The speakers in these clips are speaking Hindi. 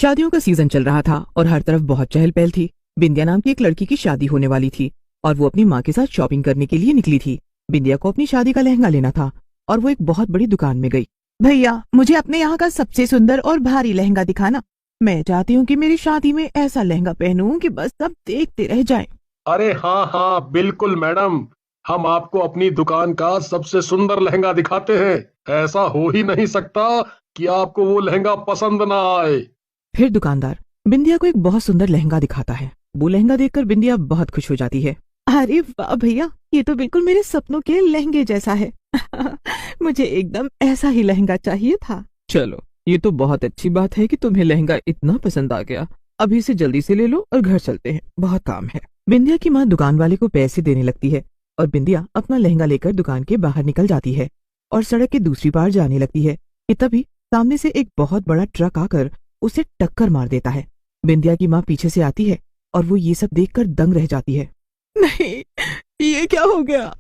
शादियों का सीजन चल रहा था और हर तरफ बहुत चहल पहल थी। बिंदिया नाम की एक लड़की की शादी होने वाली थी और वो अपनी माँ के साथ शॉपिंग करने के लिए निकली थी। बिंदिया को अपनी शादी का लहंगा लेना था और वो एक बहुत बड़ी दुकान में गई। भैया, मुझे अपने यहाँ का सबसे सुंदर और भारी लहंगा दिखाना। मैं चाहती हूँ कि मेरी शादी में ऐसा लहंगा पहनूं कि बस सब देखते रह जाएं। अरे हाँ हाँ बिल्कुल मैडम, हम आपको अपनी दुकान का सबसे सुंदर लहंगा दिखाते हैं। ऐसा हो ही नहीं सकता कि आपको वो लहंगा पसंद ना आए। फिर दुकानदार बिंदिया को एक बहुत सुंदर लहंगा दिखाता है। वो लहंगा देखकर बिंदिया बहुत खुश हो जाती है। अरे वाह भैया, ये तो बिल्कुल मेरे सपनों के लहंगे जैसा है। मुझे एकदम ऐसा ही लहंगा चाहिए था। चलो, ये तो बहुत अच्छी बात है कि तुम्हें लहंगा इतना पसंद आ गया। अभी इसे जल्दी से ले लो और घर चलते हैं, बहुत काम है। बिंदिया की माँ दुकान वाले को पैसे देने लगती है और बिंदिया अपना लहंगा लेकर दुकान के बाहर निकल जाती है और सड़क के दूसरी पार जाने लगती है कि तभी सामने से एक बहुत बड़ा ट्रक आकर उसे टक्कर मार देता है। बिंदिया की माँ पीछे से आती है और वो ये सब देखकर दंग रह जाती है। नहीं, ये क्या हो गया?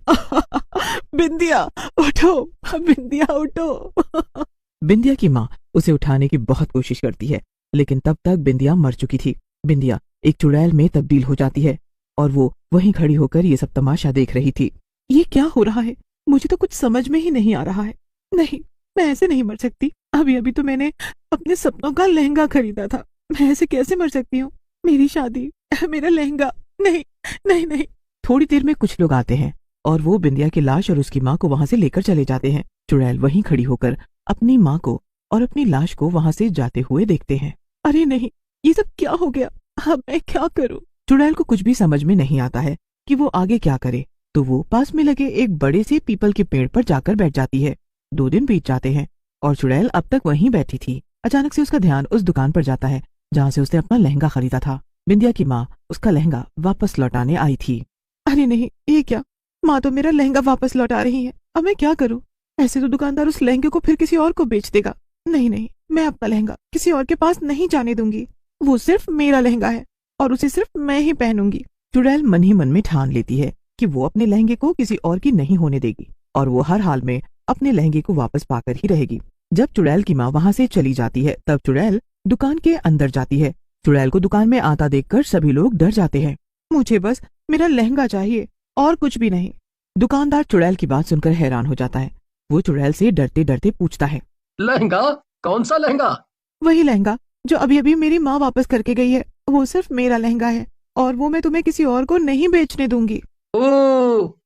बिंदिया उठो, बिंदिया उठो। बिंदिया की माँ उसे उठाने की बहुत कोशिश करती है, लेकिन तब तक बिंदिया मर चुकी थी। बिंदिया एक चुड़ैल में तब्दील हो जाती है और वो वहीं खड़ी होकर ये सब तमाशा देख रही थी। ये क्या हो रहा है? मुझे तो कुछ समझ में ही नहीं आ रहा है। नहीं, मैं ऐसे नहीं मर सकती। अभी अभी तो मैंने अपने सपनों का लहंगा खरीदा था। मैं ऐसे कैसे मर सकती हूँ? मेरी शादी, मेरा लहंगा, नहीं नहीं नहीं। थोड़ी देर में कुछ लोग आते हैं और वो बिंदिया की लाश और उसकी माँ को वहां से लेकर चले जाते हैं। चुड़ैल वहीं खड़ी होकर अपनी माँ को और अपनी लाश को वहां से जाते हुए देखते हैं। अरे नहीं, ये सब क्या हो गया? अब मैं क्या करूं? चुड़ैल को कुछ भी समझ में नहीं आता है कि वो आगे क्या करे, तो वो पास में लगे एक बड़े से पीपल के पेड़ पर जाकर बैठ जाती है। 2 दिन बीत जाते हैं और चुड़ैल अब तक वहीं बैठी थी। अचानक से उसका ध्यान उस दुकान पर जाता है जहाँ से उसने अपना लहंगा खरीदा था। बिंदिया की माँ उसका लहंगा वापस लौटाने आई थी। अरे नहीं, ये क्या? माँ तो मेरा लहंगा वापस लौटा रही है। अब मैं क्या करूँ? ऐसे तो दुकानदार उस लहंगे को फिर किसी और को बेच देगा। नहीं नहीं, मैं अपना लहंगा किसी और के पास नहीं जाने दूंगी। वो सिर्फ मेरा लहंगा है और उसे सिर्फ मैं ही पहनूंगी। चुड़ैल मन ही मन में ठान लेती है कि वो अपने लहंगे को किसी और की नहीं होने देगी और वो हर हाल में अपने लहंगे को वापस पाकर ही रहेगी। जब चुड़ैल की माँ वहां से चली जाती है तब चुड़ैल दुकान के अंदर जाती है। चुड़ैल को दुकान में आता देखकर सभी लोग डर जाते हैं। मुझे बस मेरा लहंगा चाहिए और कुछ भी नहीं। दुकानदार चुड़ैल की बात सुनकर हैरान हो जाता है। वो चुड़ैल से डरते डरते पूछता है, लहंगा? कौन सा लहंगा? वही लहंगा जो अभी अभी मेरी माँ वापस करके गई है। वो सिर्फ मेरा लहंगा है और वो मैं तुम्हें किसी और को नहीं बेचने दूंगी। ओ,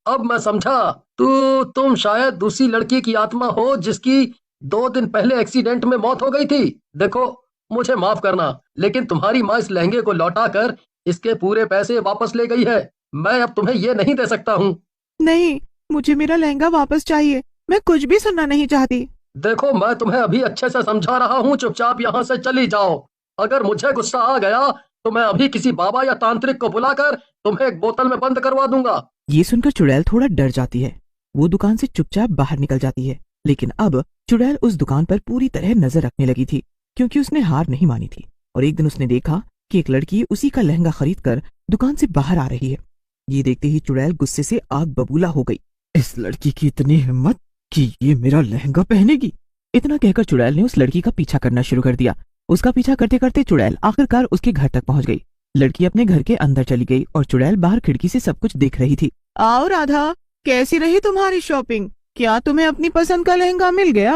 अब मैं समझा। तुम शायद दूसरी लड़की की आत्मा हो जिसकी 2 दिन पहले एक्सीडेंट में मौत हो गई थी। देखो, मुझे माफ करना, लेकिन तुम्हारी माँ इस लहंगे को लौटा कर इसके पूरे पैसे वापस ले गई है। मैं अब तुम्हें ये नहीं दे सकता हूँ। नहीं, मुझे मेरा लहंगा वापस चाहिए। मैं कुछ भी सुनना नहीं चाहती। देखो, मैं तुम्हें अभी अच्छे से समझा रहा हूँ, चुपचाप यहाँ से चली जाओ। अगर मुझे गुस्सा आ गया तो मैं अभी किसी बाबा या तांत्रिक को बुलाकर तुम्हें एक बोतल में बंद करवा दूंगा। ये सुनकर चुड़ैल थोड़ा डर जाती है। वो दुकान से चुपचाप बाहर निकल जाती है। लेकिन अब चुड़ैल उस दुकान पर पूरी तरह नजर रखने लगी थी, क्योंकि उसने हार नहीं मानी थी। और एक दिन उसने देखा कि एक लड़की उसी का लहंगा खरीद कर दुकान से बाहर आ रही है। ये देखते ही चुड़ैल गुस्से से आग बबूला हो गई। इस लड़की की इतनी हिम्मत कि ये मेरा लहंगा पहनेगी। इतना कहकर चुड़ैल ने उस लड़की का पीछा करना शुरू कर दिया। उसका पीछा करते करते चुड़ैल आखिरकार उसके घर तक पहुंच गई। लड़की अपने घर के अंदर चली गई और चुड़ैल बाहर खिड़की से सब कुछ देख रही थी। आओ राधा, कैसी रही तुम्हारी शॉपिंग? क्या तुम्हें अपनी पसंद का लहंगा मिल गया?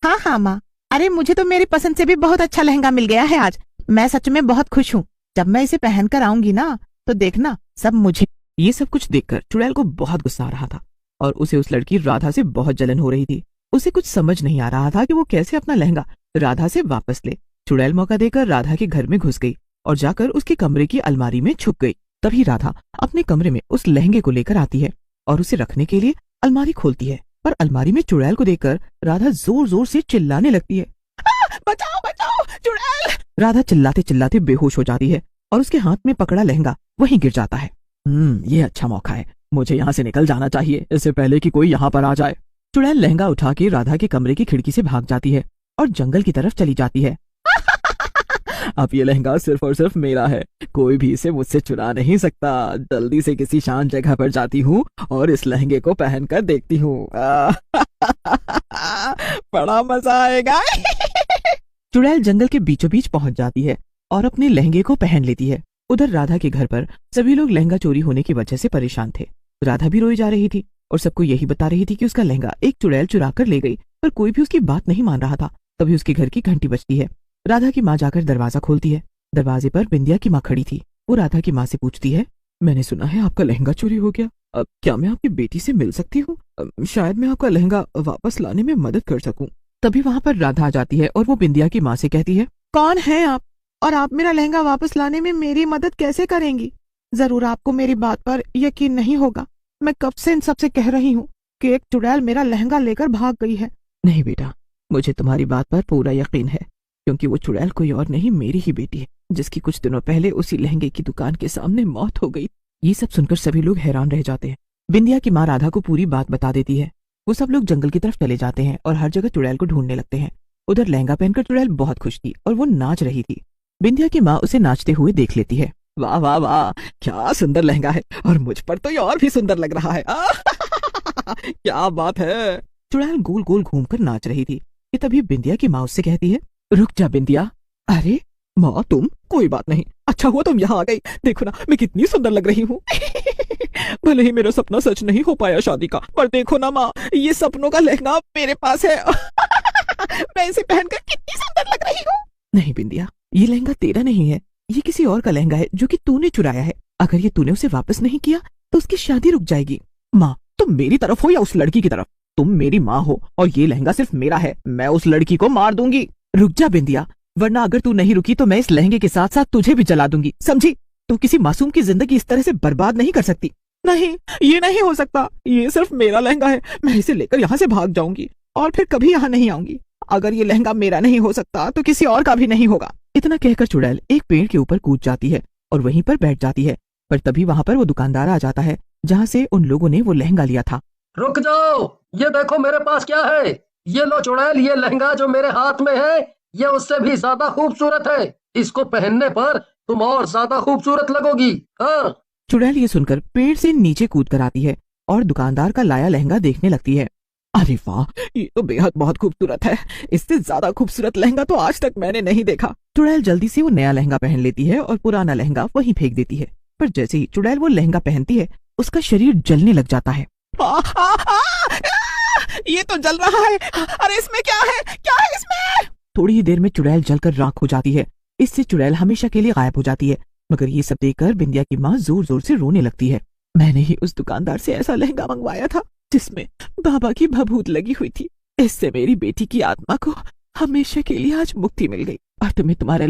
हाँ हाँ माँ, अरे मुझे तो मेरी पसंद से भी बहुत अच्छा लहंगा मिल गया है आज। मैं सच में बहुत खुश हूँ। जब मैं इसे पहन कर आऊंगी ना तो देखना सब मुझे। ये सब कुछ देखकर चुड़ैल को बहुत गुस्सा आ रहा था और उसे उस लड़की राधा से बहुत जलन हो रही थी। उसे कुछ समझ नहीं आ रहा था कि वो कैसे अपना लहंगा राधा से वापस ले। चुड़ैल मौका देकर राधा के घर में घुस गई और जाकर उसके कमरे की अलमारी में छुप गई। तभी राधा अपने कमरे में उस लहंगे को लेकर आती है और उसे रखने के लिए अलमारी खोलती है। पर अलमारी में चुड़ैल को देखकर राधा जोर जोर से चिल्लाने लगती है। बचाओ बचाओ चुड़ैल! राधा चिल्लाते चिल्लाते बेहोश हो जाती है और उसके हाथ में पकड़ा लहंगा वहीं गिर जाता है। ये अच्छा मौका है, मुझे यहाँ से निकल जाना चाहिए, इससे पहले कि कोई यहाँ पर आ जाए। चुड़ैल लहंगा उठा के राधा के कमरे की खिड़की से भाग जाती है और जंगल की तरफ चली जाती है। अब ये लहंगा सिर्फ और सिर्फ मेरा है, कोई भी इसे मुझसे चुरा नहीं सकता। जल्दी से किसी शांत जगह पर जाती हूँ और इस लहंगे को पहन कर देखती हूँ। बड़ा मजा आएगा। चुड़ैल जंगल के बीचों बीच पहुंच जाती है और अपने लहंगे को पहन लेती है। उधर राधा के घर पर सभी लोग लहंगा चोरी होने की वजह से परेशान थे। राधा भी रोई जा रही थी और सबको यही बता रही थी कि उसका लहंगा एक चुड़ैल चुरा कर ले गई, पर कोई भी उसकी बात नहीं मान रहा था। तभी उसके घर की घंटी बजती है। राधा की माँ जाकर दरवाजा खोलती है। दरवाजे पर बिंदिया की माँ खड़ी थी। वो राधा की माँ से पूछती है, मैंने सुना है आपका लहंगा चोरी हो गया, अब क्या मैं आपकी बेटी से मिल सकती हूँ? शायद मैं आपका लहंगा वापस लाने में मदद कर सकूं। तभी वहां पर राधा आ जाती है और वो बिंदिया की माँ से कहती है, कौन है आप और आप मेरा लहंगा वापस लाने में मेरी मदद कैसे करेंगी? जरूर आपको मेरी बात पर यकीन नहीं होगा। मैं कब से इन सबसे कह रही हूँ कि एक चुड़ैल मेरा लहंगा लेकर भाग गई है। नहीं बेटा, मुझे तुम्हारी बात पर पूरा यकीन है, क्योंकि वो चुड़ैल कोई और नहीं, मेरी ही बेटी है, जिसकी कुछ दिनों पहले उसी लहंगे की दुकान के सामने मौत हो गई। ये सब सुनकर सभी लोग हैरान रह जाते हैं। बिंदिया की माँ राधा को पूरी बात बता देती है। वो सब लोग जंगल की तरफ चले जाते हैं और हर जगह चुड़ैल को ढूंढने लगते हैं। उधर लहंगा पहनकर चुड़ैल बहुत खुश थी और वो नाच रही थी। बिंदिया की माँ उसे नाचते हुए देख लेती है। वाह वाह वाह, क्या सुंदर लहंगा है, और मुझ पर तो ये और भी सुंदर लग रहा है। क्या बात है। चुड़ैल गोल गोल घूमकर नाच रही थी कि तभी बिंदिया की माँ उससे कहती है, रुक जा बिंदिया। अरे माँ, तुम? कोई बात नहीं, अच्छा हुआ तुम यहाँ आ गई। देखो ना मैं कितनी सुंदर लग रही हूँ। भले ही मेरा सपना सच नहीं हो पाया शादी का, पर देखो ना माँ, ये सपनों का लहंगा मेरे पास है। मैं इसे पहनकर कितनी सुंदर लग रही हूँ। नहीं बिंदिया, ये लहंगा तेरा नहीं है, ये किसी और का लहंगा है जो कि तूने चुराया है। अगर ये तूने उसे वापस नहीं किया तो उसकी शादी रुक जाएगी। माँ, तुम मेरी तरफ हो या उस लड़की की तरफ? तुम मेरी माँ हो और ये लहंगा सिर्फ मेरा है। मैं उस लड़की को मार दूंगी। रुक जा बिंदिया, वरना अगर तू नहीं रुकी तो मैं इस लहंगे के साथ साथ तुझे भी जला दूंगी, समझी? तू किसी मासूम की जिंदगी इस तरह से बर्बाद नहीं कर सकती। नहीं, ये नहीं हो सकता, ये सिर्फ मेरा लहंगा है। मैं इसे लेकर यहाँ से भाग जाऊंगी और फिर कभी यहाँ नहीं आऊंगी। अगर ये लहंगा मेरा नहीं हो सकता तो किसी और का भी नहीं होगा। इतना कहकर चुड़ैल एक पेड़ के ऊपर कूद जाती है और वहीं पर बैठ जाती है। पर तभी वहां पर वो दुकानदार आ जाता है जहाँ से उन लोगों ने वो लहंगा लिया था। रुक जाओ, ये देखो मेरे पास क्या है। ये लो चुड़ैल, ये लहंगा जो मेरे हाथ में है ये उससे भी ज्यादा खूबसूरत है। इसको पहनने पर तुम और ज्यादा खूबसूरत लगोगी। हाँ। चुड़ैल ये सुनकर पेड़ से नीचे कूद कर आती है और दुकानदार का लाया लहंगा देखने लगती है। अरे वाह, ये तो बेहद बहुत खूबसूरत है। इससे ज्यादा खूबसूरत लहंगा तो आज तक मैंने नहीं देखा। चुड़ैल जल्दी से वो नया लहंगा पहन लेती है और पुराना लहंगा वहीं फेंक देती है। पर जैसे ही चुड़ैल वो लहंगा पहनती है उसका शरीर जलने लग जाता है। ये तो जल रहा है। अरे इसमें क्या है? क्या है इसमें? थोड़ी ही देर में चुड़ैल जलकर राख हो जाती है। इससे चुड़ैल हमेशा के लिए गायब हो जाती है। मगर ये सब देखकर बिंदिया की माँ जोर जोर से रोने लगती है। मैंने ही उस दुकानदार से ऐसा लहंगा मंगवाया था जिसमें बाबा की भभूत लगी हुई थी। इससे मेरी बेटी की आत्मा को हमेशा के लिए आज मुक्ति मिल गई और तुम्हें तुम्हारा